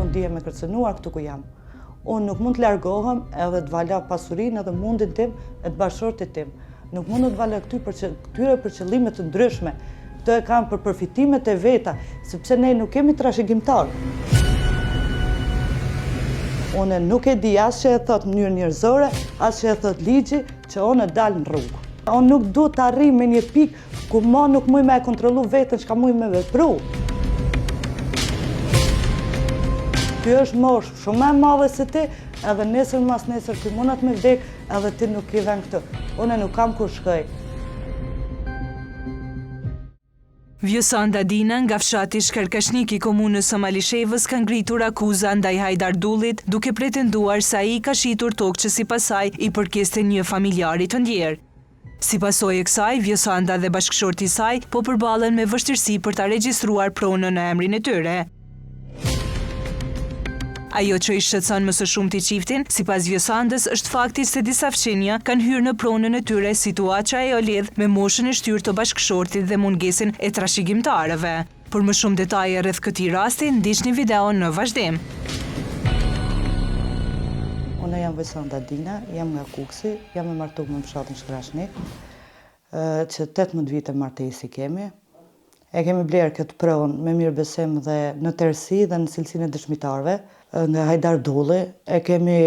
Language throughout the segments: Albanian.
unë dije me kërcënuar këtu ku jam. Unë nuk mund të largohem edhe të vala pasurinë edhe mundin tim e të bashkëshortit tim. Nuk mund të vala këtyre për qëllime të ndryshme. Këto e kam për përfitimet e veta, sepse ne nuk kemi trashëgimtar. Unë nuk e di as që e thot mënyrë njerëzore, as që e thot ligji që unë dal në rrugë. Unë nuk du të arrim me një pikë ku ma nuk muj me e kontrolu vetën çka muj me vepru. Ky është moshë shumë e madhe se ti, edhe nesër mas nesër ti mundat me vdek, edhe ti nuk i ven këtë. Unë nuk kam kur shkoj. Vjosanda Dina nga fshati Shkarkashnik i komunës së Malishevës ka ngritur akuza ndaj Hajdar Dullit, duke pretenduar se ai ka shitur tokë që sipas saj i përkiste një familjari të ndjer. Si pasojë e kësaj, Vjosanda dhe bashkëshorti i saj po përballen me vështirësi për ta regjistruar pronën në emrin e tyre. Ajo që i shqetëson më së shumti çiftin, sipas Vjosandës, është fakti se disa fqinja kanë hyrë në pronën e tyre, situatë që ajo lidh me moshën e shtyrë të bashkëshortit dhe mungesën e trashëgimtarëve. Për më shumë detaje rreth këtij rasti, ndiqni videon në vazhdim. Unë jam Vjosanda Dina, jam nga Kuksi, jam e martuar me fshatin Shkarkashnik, që 18 vite martesi kemi. E kemi blerë këtë pronë me mirëbesim dhe në tërësi dhe në cilësinë e dëshmitarëve nga Hajdar Dulli. E kemi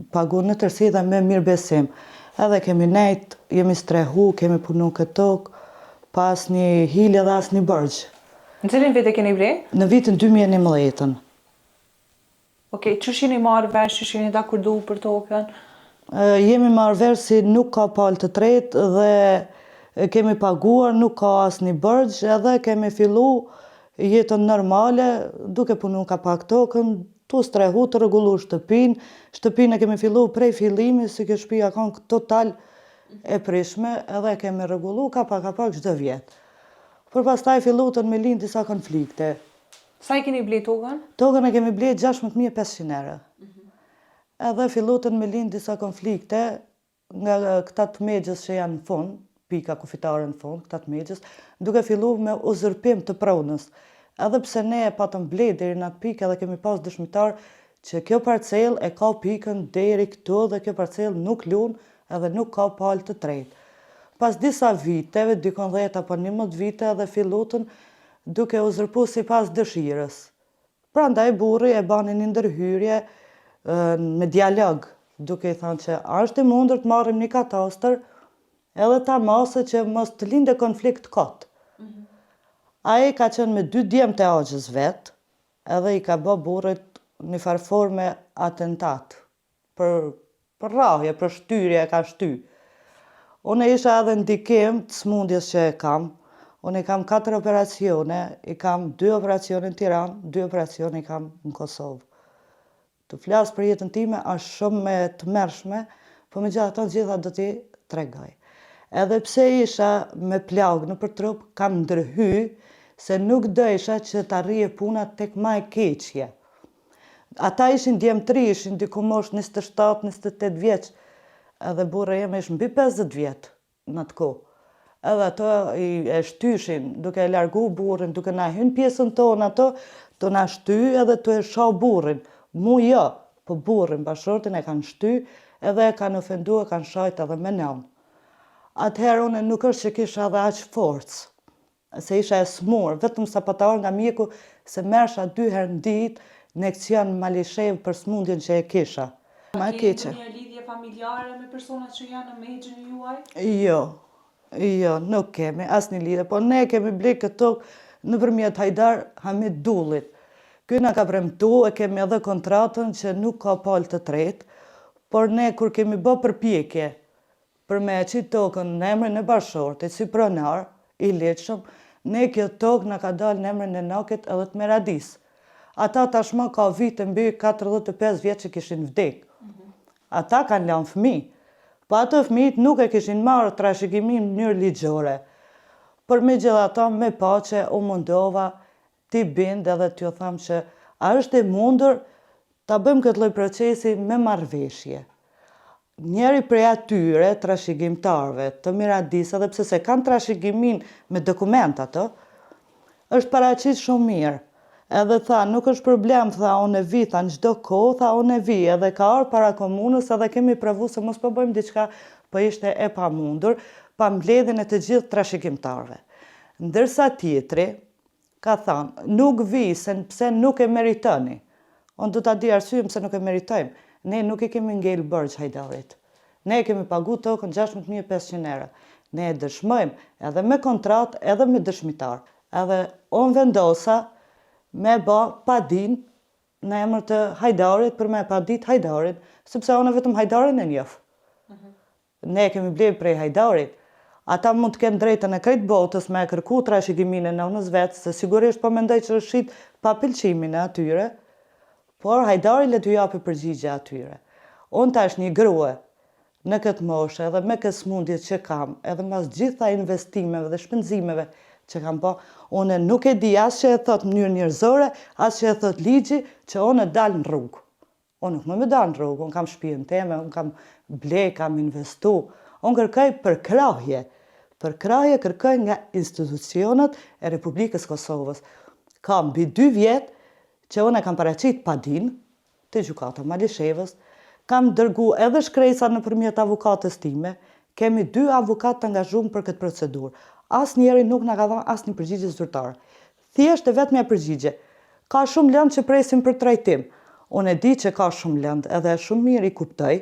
paguar në tërësi dhe me mirëbesim. Edhe kemi nejt, jemi strehu, kemi punu këtë tokë, pas një hile dhe as një bërgjë. Në cilin vit e keni ble? Në vitin 2011. Okej, që shini marrë vesh, që shini dakurdu për tokën? Jemi marrë vesh si nuk ka palë të tretë dhe kemi paguar, nuk ka asë një bërgjë, edhe kemi fillu jetën normale, duke punu ka pak tokën, tu strehu të rregullu shtëpinë. Shtëpinë e kemi fillu prej fillimi, si kjo shtëpia kanë total e prishme, edhe kemi rregullu ka pak çdo vjet. Por pastaj fillutën me lind disa konflikte. Sa i keni ble tokën? Tokën e kemi ble 16.500 euro. Edhe fillutën me lind disa konflikte nga këta të megjës që janë në fund, pika kufitare në fund, këta të megjës, duke fillu me uzurpim të pronës. Edhe pse ne e patëm ble deri në atë pikë edhe kemi pas dëshmitar që kjo parcel e ka pikën deri këtu dhe kjo parcel nuk lun edhe nuk ka palë të tretë. Pas disa viteve, dikon 10 apo 11 vite edhe fillutën duke uzurpu si pas dëshirës. Prandaj burri e bani një ndërhyrje me dialog, duke i thënë që është i mundur të marrim një katastër edhe ta masë që mos të linde konflikt kot. Ai ka qenë me 2 djemë të agjës vetë, edhe i ka bë burrit një farforme atentat, për rrahje, për shtyrje, ka shty. Unë isha edhe ndikim të smundjes që e kam. Unë i kam 4 operacione, i kam 2 operacione në Tiranë, 2 operacione i kam në Kosovë. Të flasë për jetën time është shumë të mërshme, po me gjatë të gjitha do t'i tregoj. Edhe pse isha me plagë në për trup, kam ndërhy, se nuk dësha që të arrije puna tek ma e keqje. Ata ishin djemëtri, ishin diku mosh 27-28 vjeç, edhe burra jeme ish mbi 50 vjet në atë kohë. Edhe ato e shtyshin, duke e largu burrin, duke na hyn pjesën tonë ato, të na shty edhe të e shoh burrin. Mu jo, po burrin, bashkëshortin e kanë shty, edhe e kanë ofendu, e kanë shajt edhe me nam. Atëherë unë nuk është që kisha edhe aq forcë, se isha e smur, vetëm sa patar nga mjeku se mersha 2 herë në ditë në eksion Malishev për smundjen që e kisha. Ma e keqe. Keni një lidhje familjare me personat që janë në megjën e juaj? Jo, nuk kemi asnjë lidhje, po ne kemi ble këtë tokë nëpërmjet Hajdar Hamid Dullit. Ky na ka premtuar, e kemi edhe kontratën që nuk ka palë të tretë, por ne kur kemi bë përpjekje për me e qitë tokën në emrin e bashkëshortit si pronar i lehtëshëm, ne kjo tokë na ka dalë në emrin e nakit edhe të Meradis. Ata tashma ka vite mbi 45 vjeç që kishin vdek. Ata kanë lanë fëmijë. Po ato fëmijët nuk e kishin marrë trashëgimin në mënyrë ligjore. Por megjithatë me paqe u mundova t'i bind edhe t'ju tham që a është e mundur ta bëjmë këtë lloj procesi me marrëveshje. Njeri prej atyre trashëgimtarëve të Miradis, edhe pse se kanë trashëgimin me dokument ato, është paraqit shumë mirë. Edhe tha, nuk është problem, tha, unë e vi, tha, në çdo kohë, tha, unë e vi, edhe ka ardhur para komunës, edhe kemi provu se mos po bëjmë diçka, po ishte e pamundur, pa mbledhjen e të gjithë trashëgimtarëve. Ndërsa tjetri ka thënë, nuk vi, se pse nuk e meritoni. Unë do ta di arsyeën pse nuk e meritojmë. Ne nuk i kemi ngel bërgj Hajdarit. Ne e kemi pagu tokën 16.500 euro. Ne e dëshmojmë edhe me kontratë, edhe me dëshmitar. Edhe unë vendosa me ba padin në emër të Hajdarit për me padit Hajdarin, sepse unë vetëm Hajdarin e njoh. Ne kemi blerë prej Hajdarit. Ata mund të kenë drejtën e krejt botës me kërku trashëgimin e nënës vetë, se sigurisht po mendoj që është shit pa pëlqimin e atyre, por Hajdari le t'u japi përgjigje atyre. Unë tash një grua në këtë moshë edhe me këtë smundjet që kam, edhe mas gjitha investimeve dhe shpenzimeve që kam po, unë nuk e di as që e thot mënyrë njerëzore, as që e thot ligji, që unë e dal në rrugë. Unë nuk më me dal në rrugë, unë kam shtëpinë time, unë kam ble, kam investu, unë kërkoj për krahje. Për krahje kërkoj nga institucionet e Republikës Kosovës. Kam mbi 2 vjet që unë e kam paraqit padin të gjykata Malishevës, kam dërgu edhe shkresa nëpërmjet avukatës time, kemi 2 avokat të angazhuar për këtë procedurë. Asnjëri nuk na ka dhënë asnjë përgjigje zyrtare. Thjesht e vetmja përgjigje. Ka shumë lëndë që presim për trajtim. Unë e di që ka shumë lëndë, edhe shumë mirë i kuptoj,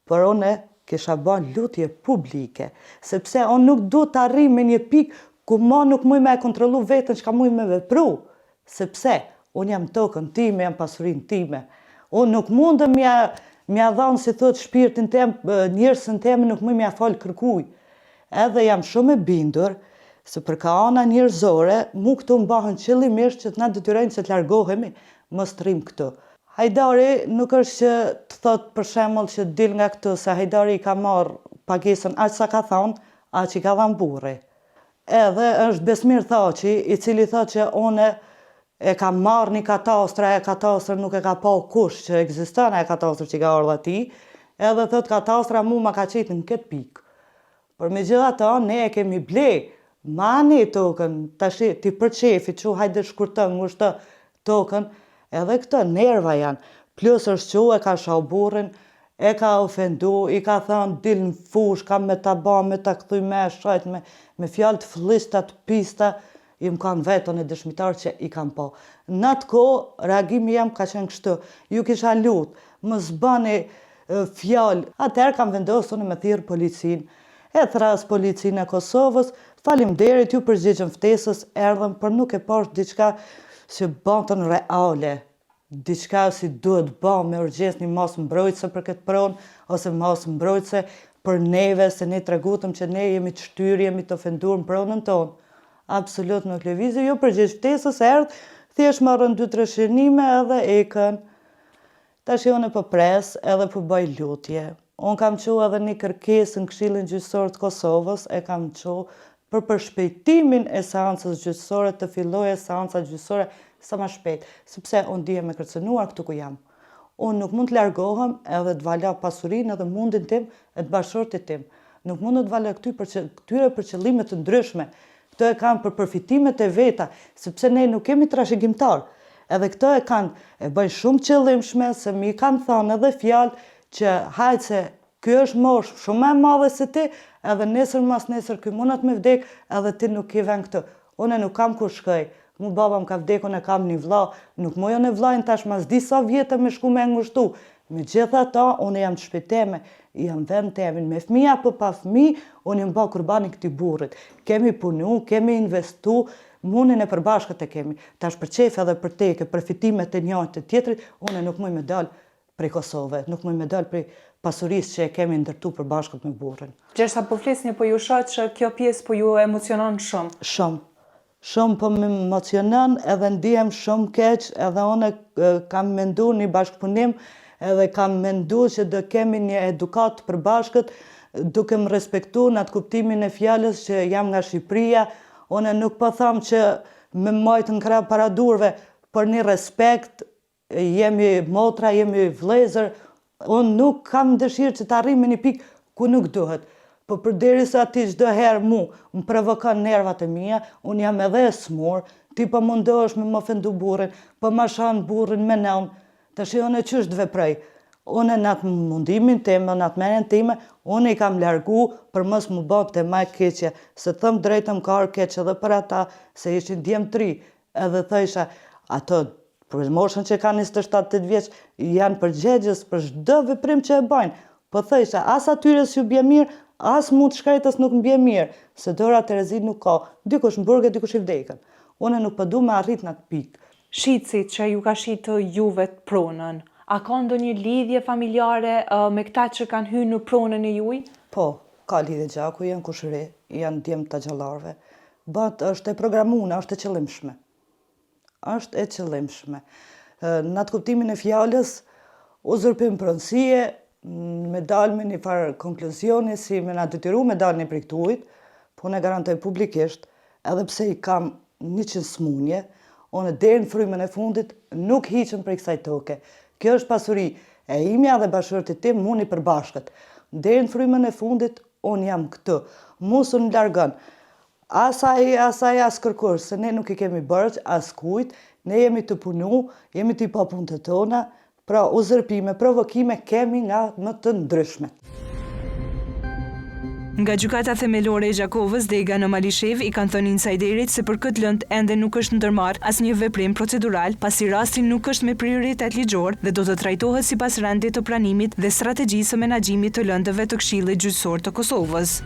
por unë kisha bën lutje publike, sepse unë nuk du të arrim me një pikë ku ma nuk muj me e kontrolu vetën që ka muj me vepru, sepse unë jam tokën time, jam pasurin time. Unë nuk mundëm mja dhanë, si thot, shpirtin tem, njerësën teme nuk muj mja falë kërkuj. Edhe jam shumë e bindur, se për ka ana njerëzore, mu këtu mbahën qëllimisht që të na detyrojnë që të largohemi, mos të rrim këtu. Hajdari nuk është që të thot për shembull që dil nga këtu, se Hajdari i ka marrë pagesën aq sa ka thonë, aq i ka dhënë burri. Edhe është Besmir Thaçi, i cili thot që unë e ka marrë një katastra, e katastra nuk e ka pa kush që ekziston e katastra që ka ardhur ati, edhe thot katastra mu ma ka qitë në këtë pikë. Por megjithatë, ne e kemi ble, mani tokën, tash ti për qefi, që hajde shkurtën, ngushtë tokën, edhe këtë nerva janë. Plus është që e ka shau burrin, e ka ofendu, i ka thënë dil në fush, kam me ta ba, me ta këthuj me shajt, me fjalë të flista, të pista, i më kanë vetën e dëshmitar që i kam po. Në atë ko, reagimi jam ka qenë kështu, ju kisha lutë, më zbani fjalë. Atëherë kam vendosur me thirrë policinë, e thras policinë e Kosovës, faleminderit, ju përgjigjën ftesës, erdhëm, por nuk e pash diçka që bëntën reale, diçka si duhet bë me urgjencë një mos mbrojtëse për këtë pronë, ose mos mbrojtëse për neve, se ne tregutëm që ne jemi të shtyr, jemi të ofenduar në pronën tonë. Absolut nuk lëvizë, ju përgjigj ftesës, erdhë, thjesht marrën 2-3 shënime edhe ekën. Tash unë po pres edhe po bëj lutje. Unë kam qu edhe një kërkesë në Këshillin Gjyqësor të Kosovës, e kam qu për përshpejtimin e seancës gjyqësore, të fillojë seanca gjyqësore sa më shpejt, sepse unë dihem e kërcënuar këtu ku jam. Unë nuk mund të largohem edhe të vala pasurinë edhe mundin tim e të bashkëshortit tim. Nuk mund të vala këtyre për qëllime të ndryshme. Këto e kanë për përfitimet e veta, sepse ne nuk kemi trashëgimtar. Edhe këto e kanë, e bëjnë shumë qëllimshme, se mi kanë thënë edhe fjalë që hajtë se ky është mosh shumë e madhe se ti, edhe nesër mas nesër ky mundet me vdek, edhe ti nuk ke vën këtu. Unë nuk kam ku shkoj. Mu baba më ka vdekur, e kam një vlla, nuk mojo në vllajin tash mas disa vjetë me shku me ngushtu. Megjithatë, unë jam të shpejteme, jam vend temin, me fëmijë apo pa fëmijë, unë jam bë kurbani këtij burrit. Kemi punu, kemi investu, munin e përbashkët e kemi. Tash për qef edhe për teke, përfitimet e njëjtë të tjetrit, unë nuk muj me dal prej Kosovë, nuk muj me dal prej pasurisë që e kemi ndërtu përbashkët me burrin. Gjersa po flisni, po ju shoh që kjo pjesë po ju emocionon shumë. Shumë. Shumë po më emocionon, edhe ndihem shumë keq, edhe unë kam mendu një bashkëpunim, edhe kam mendu që do kemi një edukat përbashkët, duke më respektu në atë kuptimin e fjalës që jam nga Shqipëria. Unë nuk po tham që me majtë në krah para durve, por një respekt, jemi motra, jemi vëllezër. Unë nuk kam dëshirë që të arrim në një pikë ku nuk duhet. Po përderisa ti çdo herë më provokon nervat e mia, unë jam edhe e smur, ti po mundohesh me më ofendu burrin, po ma shan burrin me nëun, të shion e qysh të veprej. Unë në atë mundimin time, në atë menjen time, unë i kam largu për mos më bëp të maj keqje, se thëm drejtëm ka arë keqje edhe për ata, se ishin djemë 3, edhe thësha, ato për moshën që ka 27-8 vjeç, janë përgjegjës për çdo veprim që e bajnë, po thësha, as atyre s'ju bje mirë, as mund shkretës nuk më bje mirë, se dora Terezit nuk ka, dikush më burge, dikush i vdekën. Unë nuk përdu me arrit në atë pikë. Shitësit që ju ka shitë juve të pronën, a ka ndonjë lidhje familjare me këta që kanë hyrë në pronën e juj? Po, ka lidhje gjaku, janë kushëri, janë djemë të gjallarve. Bat është e programuna, është e qëllimshme. Është e qëllimshme. Në atë kuptimin e fjallës, uzurpim pronësie, me dalë me një farë konkluzioni, si me nga detyru me dalë një priktujt, po ne garantoj publikisht, edhe pse i kam 100 smunje, unë deri në frymën e fundit nuk hiqem prej kësaj toke. Kjo është pasuri e imja dhe bashkërtit tim, unë i përbashkët. Deri në frymën e fundit, unë jam këtu. Mos unë largën. Asaj as kërkur, se ne nuk i kemi bërgjë, as kujt, ne jemi të punu, jemi të i pa punë të tona, pra uzërpime, provokime kemi nga më të ndryshme. Nga gjykata themelore e Gjakovës, Dega në Malishev i kanë thënë insajderit se për këtë lëndë ende nuk është ndërmarrë asnjë veprim procedural, pasi rasti nuk është me prioritet ligjor dhe do të trajtohet sipas rendit të pranimit dhe strategjisë së menaxhimit të lëndëve të Këshillit Gjyqësor të Kosovës.